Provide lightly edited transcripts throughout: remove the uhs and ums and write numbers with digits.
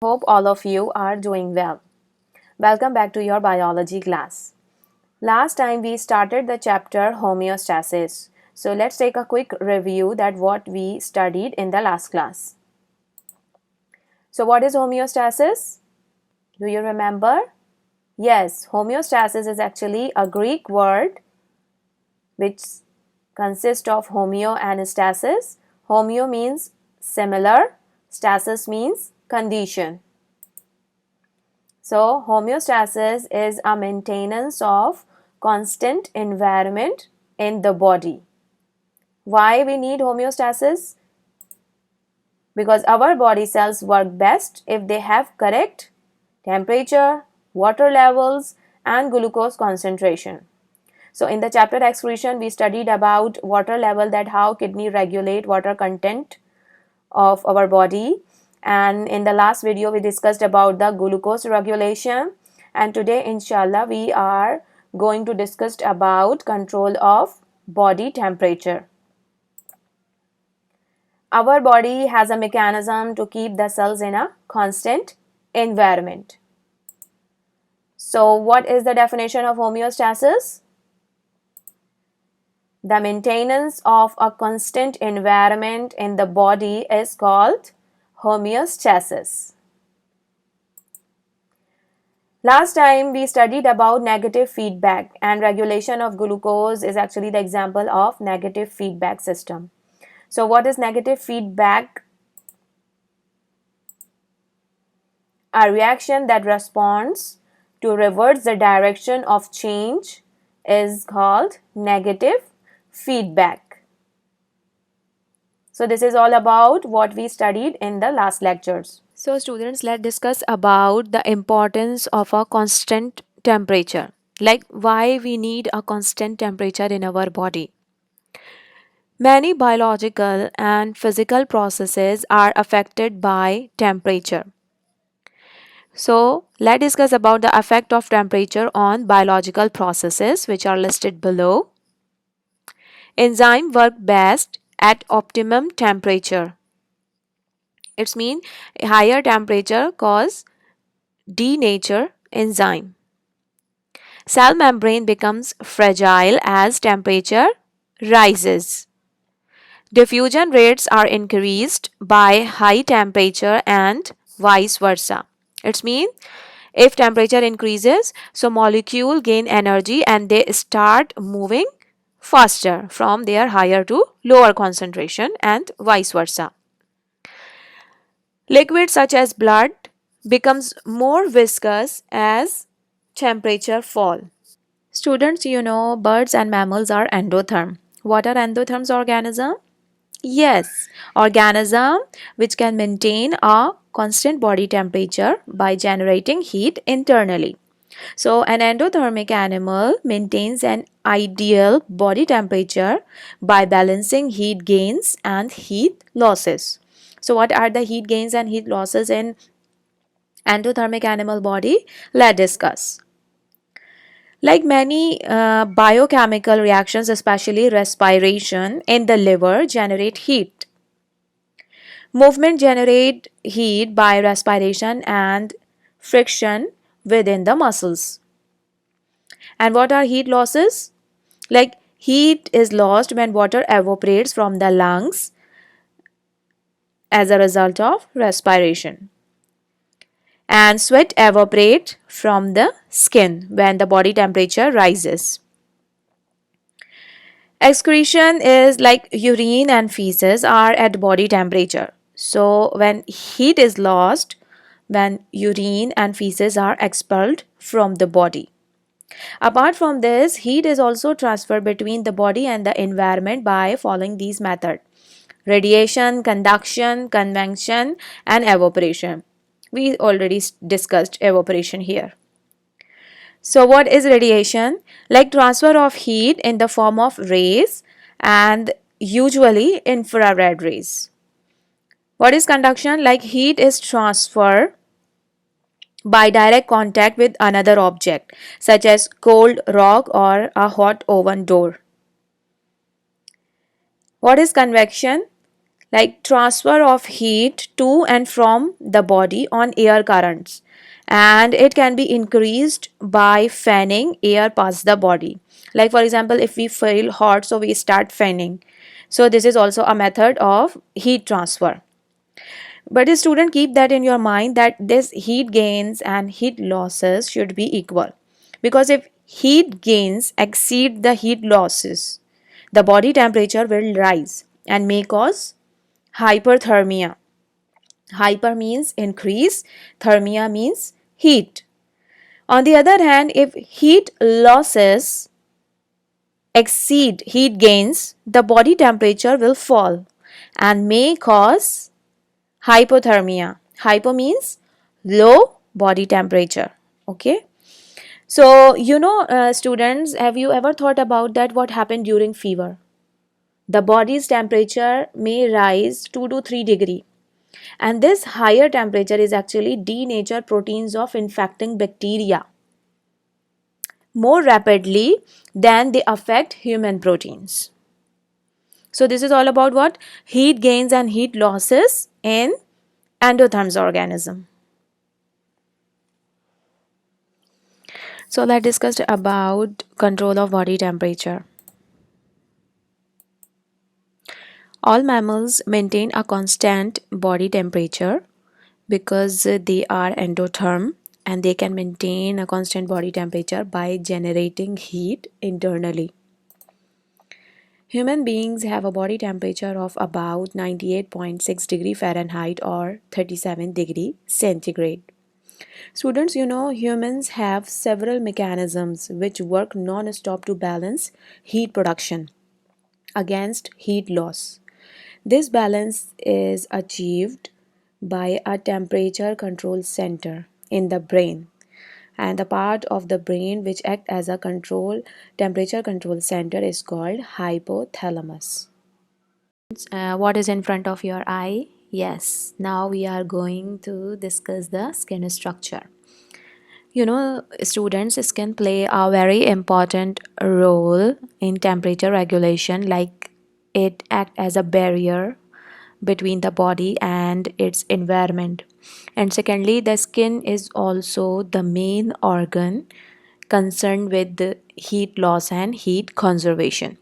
Hope all of you are doing well. Welcome back to your biology class. Last time we started the chapter homeostasis. So let's take a quick review that what we studied in the last class. So what is homeostasis? Do you remember? Yes, homeostasis is actually a Greek word which consists of homeo and stasis. Homeo means similar, stasis means condition. So, homeostasis is a maintenance of constant environment in the body. Why we need homeostasis? Because our body cells work best if they have correct temperature, water levels, and glucose concentration. So, in the chapter excretion, we studied about water level, that how kidney regulate water content of our body, and in the last video we discussed about the glucose regulation, and today inshallah we are going to discuss about control of body temperature. Our body has a mechanism to keep the cells in a constant environment. So what is the definition of homeostasis? The maintenance of a constant environment in the body is called homeostasis. Last time we studied about negative feedback, and regulation of glucose is actually the example of negative feedback system. So what is negative feedback? A reaction that responds to reverse the direction of change is called negative feedback. So this is all about what we studied in the last lectures. So students, let's discuss about the importance of a constant temperature. Like why we need a constant temperature in our body. Many biological and physical processes are affected by temperature. So let's discuss about the effect of temperature on biological processes which are listed below. Enzyme work best at optimum temperature. It's mean higher temperature cause denature enzyme. Cell membrane becomes fragile as temperature rises. Diffusion rates are increased by high temperature and vice versa. It means if temperature increases, so molecule gain energy and they start moving faster from their higher to lower concentration and vice versa. Liquid such as blood becomes more viscous as temperature fall. Students, you know birds and mammals are endotherm. What are endotherms organism? Yes, organism which can maintain a constant body temperature by generating heat internally. So an endothermic animal maintains an ideal body temperature by balancing heat gains and heat losses. So what are the heat gains and heat losses in endothermic animal body? Let's discuss. Like many biochemical reactions, especially respiration in the liver, generate heat. Movement generate heat by respiration and friction within the muscles. And what are heat losses? Like heat is lost when water evaporates from the lungs as a result of respiration. And sweat evaporate from the skin when the body temperature rises. Excretion is like urine and feces are at body temperature. So when heat is lost, when urine and feces are expelled from the body. Apart from this, heat is also transferred between the body and the environment by following these methods: radiation, conduction, convection, and evaporation. We already discussed evaporation here. So what is radiation? Like transfer of heat in the form of rays and usually infrared rays. What is conduction? Like heat is transferred by direct contact with another object such as cold rock or a hot oven door. What is convection? like transfer of heat to and from the body on air currents, and it can be increased by fanning air past the body. Like for example, if we feel hot, so we start fanning. So this is also a method of heat transfer. But a student, keep that in your mind that this heat gains and heat losses should be equal, because if heat gains exceed the heat losses, the body temperature will rise and may cause hyperthermia. Hyper means increase, thermia means heat. On the other hand, if heat losses exceed heat gains, the body temperature will fall and may cause hypothermia. Hypo means low body temperature. Okay. So, students, have you ever thought about that? What happened during fever? The body's temperature may rise 2 to 3 degree, and this higher temperature is actually denature proteins of infecting bacteria more rapidly than they affect human proteins. So this is all about what? Heat gains and heat losses in endotherms organism. So let's discuss about control of body temperature. All mammals maintain a constant body temperature because they are endotherm, and they can maintain a constant body temperature by generating heat internally. Human beings have a body temperature of about 98.6 degree Fahrenheit or 37 degree centigrade. Students, humans have several mechanisms which work non-stop to balance heat production against heat loss. This balance is achieved by a temperature control center in the brain, and the part of the brain which act as a temperature control center is called hypothalamus. What is in front of your eye? Yes, now we are going to discuss the skin structure. Students, skin play a very important role in temperature regulation, like it act as a barrier between the body and its environment. And secondly, the skin is also the main organ concerned with the heat loss and heat conservation.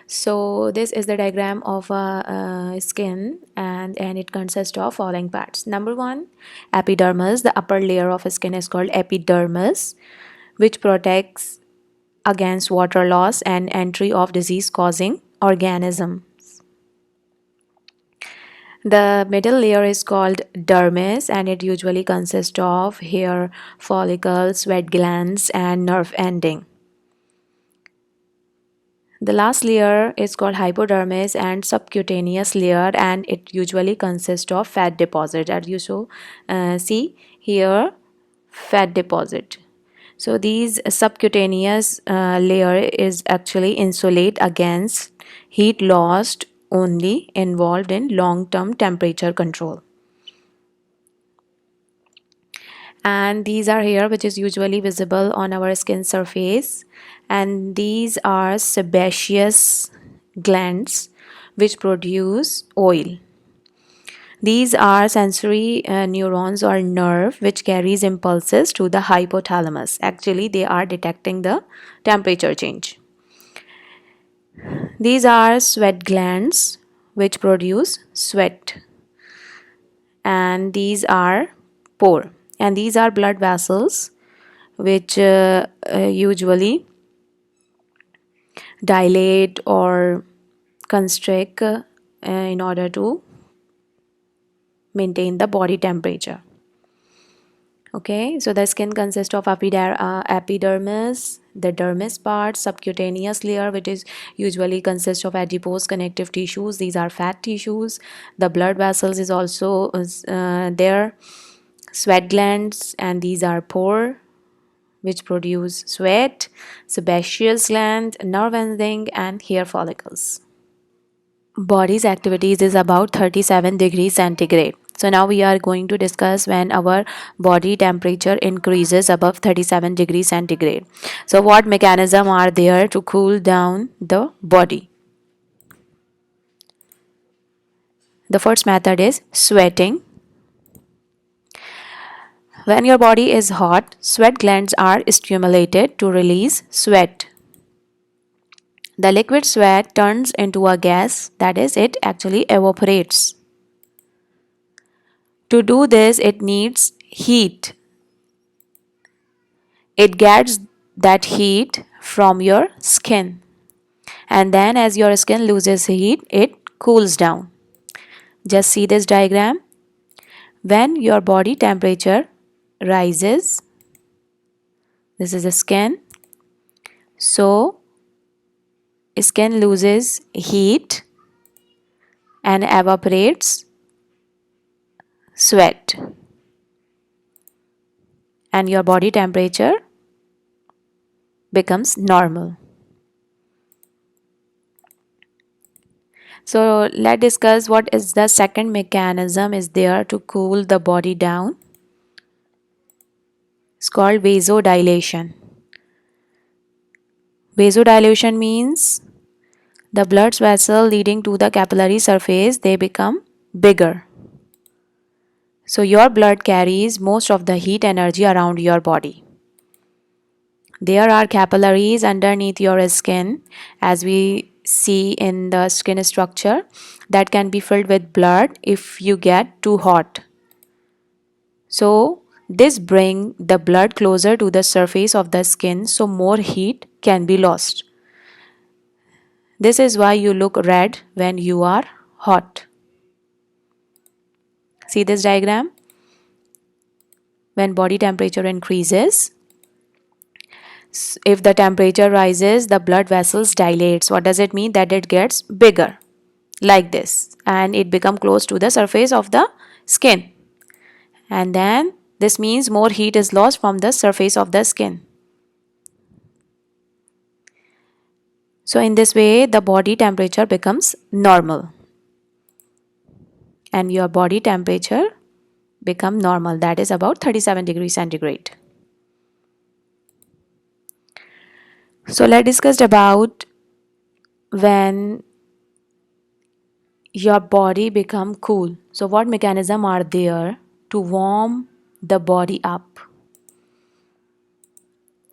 So this is the diagram of a skin, and it consists of following parts. Number one, epidermis. The upper layer of skin is called epidermis, which protects against water loss and entry of disease causing organism. The middle layer is called dermis, and it usually consists of hair follicles, sweat glands, and nerve ending. The last layer is called hypodermis and subcutaneous layer, and it usually consists of fat deposit. As you see here, fat deposit. So these subcutaneous layer is actually insulate against heat lost, only involved in long-term temperature control. And these are here, which is usually visible on our skin surface, and these are sebaceous glands which produce oil. These are sensory neurons or nerve which carries impulses to the hypothalamus. Actually, they are detecting the temperature change. These are sweat glands which produce sweat, and these are pore, and these are blood vessels which usually dilate or constrict in order to maintain the body temperature. Okay, so the skin consists of epidermis, the dermis part, subcutaneous layer, which is usually consists of adipose connective tissues. These are fat tissues. The blood vessels is also there, sweat glands, and these are pore which produce sweat, sebaceous gland, nerve ending, and hair follicles. Body's activities is about 37 degrees centigrade. So now we are going to discuss when our body temperature increases above 37 degrees centigrade. So what mechanism are there to cool down the body? The first method is sweating. When your body is hot, sweat glands are stimulated to release sweat. The liquid sweat turns into a gas, that is, it actually evaporates. To do this, it needs heat. It gets that heat from your skin, and then as your skin loses heat, it cools down. Just see this diagram. When your body temperature rises, this is the skin, so skin loses heat and evaporates sweat, and your body temperature becomes normal. So let's discuss what is the second mechanism is there to cool the body down. It's called vasodilation. Vasodilation means the blood vessel leading to the capillary surface, they become bigger. So your blood carries most of the heat energy around your body. There are capillaries underneath your skin, as we see in the skin structure, that can be filled with blood if you get too hot. So this brings the blood closer to the surface of the skin so more heat can be lost. This is why you look red when you are hot. See this diagram? When body temperature increases, if the temperature rises, the blood vessels dilates. What does it mean? That it gets bigger like this and it become close to the surface of the skin. And then this means more heat is lost from the surface of the skin. So in this way, the body temperature becomes normal. And your body temperature become normal, that is about 37 degrees centigrade. So let's discuss about when your body become cool. So what mechanism are there to warm the body up?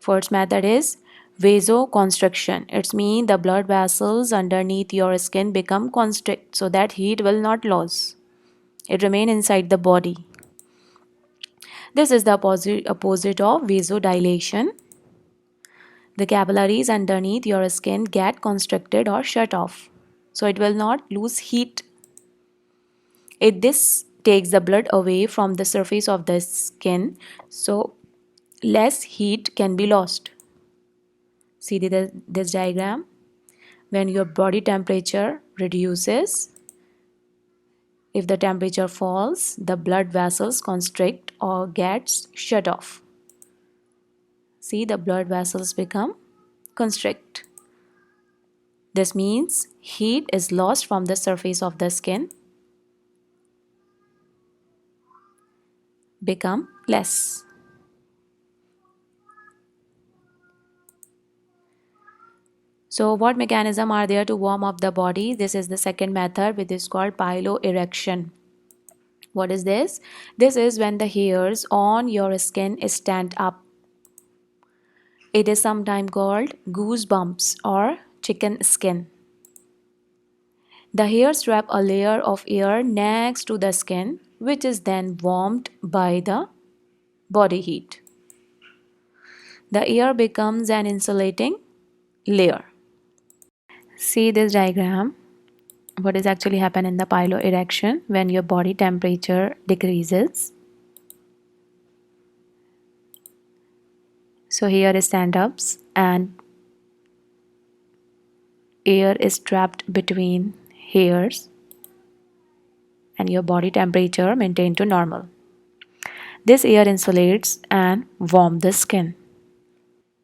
First method is vasoconstriction. It means the blood vessels underneath your skin become constrict so that heat will not lose. It remain inside the body. This is the opposite of vasodilation. The capillaries underneath your skin get constricted or shut off, so it will not lose heat. This takes the blood away from the surface of the skin, so less heat can be lost. See this diagram. When your body temperature reduces, if the temperature falls, the blood vessels constrict or gets shut off. See, the blood vessels become constrict. This means heat is lost from the surface of the skin, become less. So what mechanism are there to warm up the body? This is the second method, which is called piloerection. What is this? This is when the hairs on your skin stand up. It is sometimes called goosebumps or chicken skin. The hairs wrap a layer of air next to the skin, which is then warmed by the body heat. The air becomes an insulating layer. See this diagram. What is actually happen in the piloerection when your body temperature decreases. So here is stand-ups and air is trapped between hairs and your body temperature maintained to normal. This air insulates and warms the skin.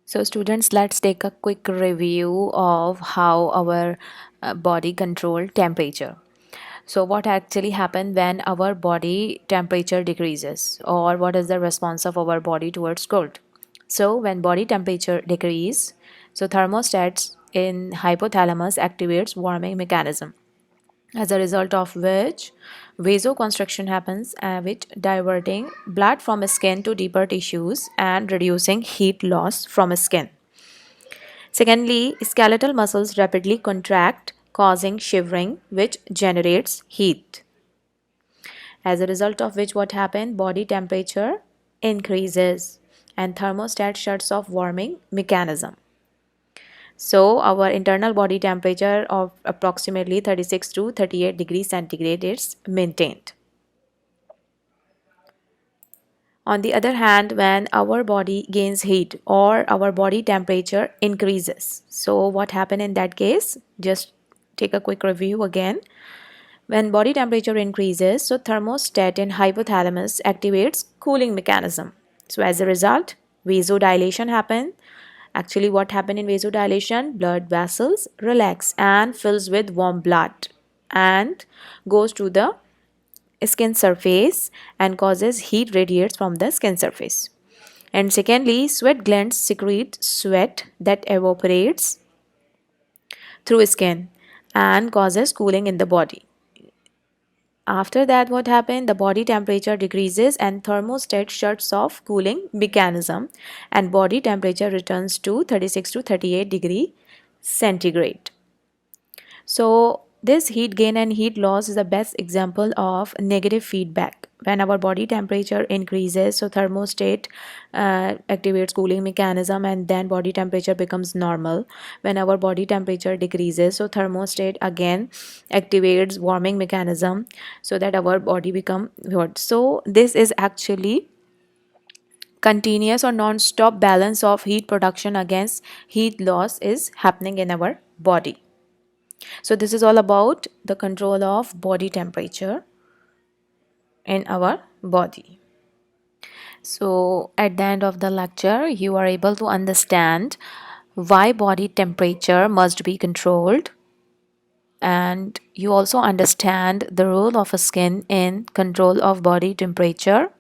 So students, let's take a quick review of how our body control temperature. So what actually happens when our body temperature decreases, or what is the response of our body towards cold? So when body temperature decrease, so thermostats in hypothalamus activates warming mechanism. as a result of which vasoconstriction happens, which diverting blood from skin to deeper tissues and reducing heat loss from skin. Secondly, skeletal muscles rapidly contract, causing shivering, which generates heat. As a result of which, what happened? Body temperature increases and thermostat shuts off warming mechanism. So our internal body temperature of approximately 36 to 38 degrees centigrade is maintained. On the other hand, when our body gains heat or our body temperature increases, so what happened in that case? Just take a quick review again. When body temperature increases, so thermostat in hypothalamus activates cooling mechanism. So as a result, vasodilation happen. Actually, what happened in vasodilation? Blood vessels relax and fills with warm blood and goes to the skin surface and causes heat radiates from the skin surface. And secondly, sweat glands secrete sweat that evaporates through skin and causes cooling in the body. After that, what happened? The body temperature decreases and thermostat shuts off cooling mechanism and body temperature returns to 36 to 38 degree centigrade. So this heat gain and heat loss is the best example of negative feedback. When our body temperature increases, so thermostat activates cooling mechanism and then body temperature becomes normal. When our body temperature decreases, so thermostat again activates warming mechanism so that our body become hot. So this is actually continuous or non-stop balance of heat production against heat loss is happening in our body. So this is all about the control of body temperature in our body. So at the end of the lecture, you are able to understand why body temperature must be controlled, and you also understand the role of a skin in control of body temperature.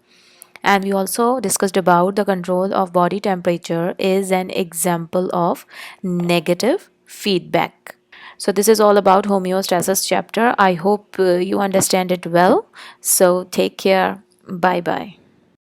And we also discussed about the control of body temperature is an example of negative feedback. So this is all about homeostasis chapter. I hope you understand it well. So take care. Bye bye.